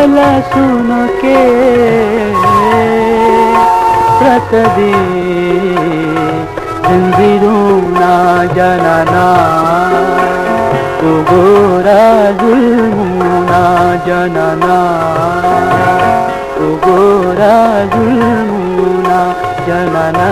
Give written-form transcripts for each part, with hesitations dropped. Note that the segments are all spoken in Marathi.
भला सुन के प्रतिदिन जंजीरों ना जनाना, तो गोरा जुल्म ना जनाना, तो गोरा जुल्म ना जनाना।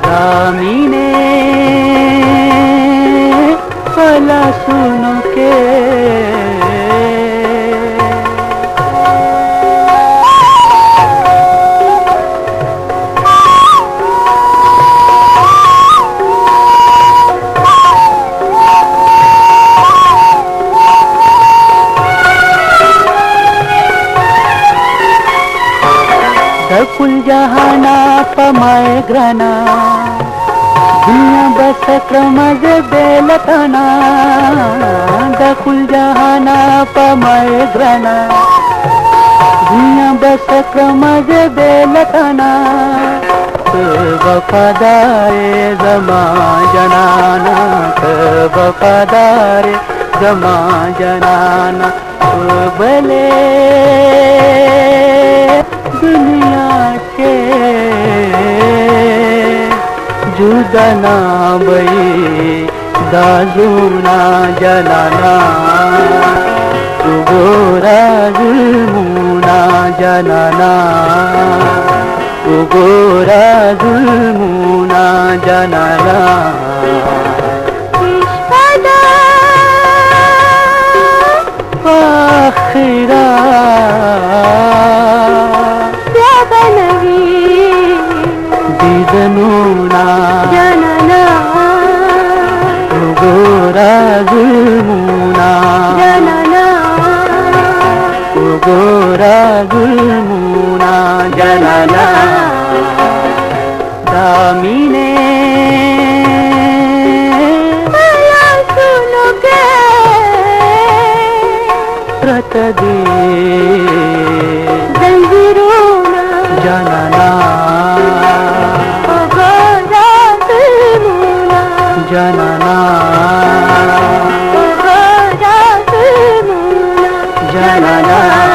दामिने भला सुन के कुल जहाना पमाए ग्राना, दुनिया बस क्रमज बेलताना, कुल जहाना पमाए ग्राना, दुनिया बस क्रमज बेलताना, वफादारे जमा जनाना, वफादारे जमा जनाना, भले दुनिया के जुदा ना भई दाजुना जनाना, तू गोरा जुल्म ना जनाना, तू गोरा जुल्म ना जनाना। आखिरा दीदनूना जनाना, तू गोरा जुल्मूना जनाना, तू गोरा जुल्मूना जनाना। दामिने भला सुन के प्रतिदिन जंजीरों ना जनाना, जनाना, जनाना।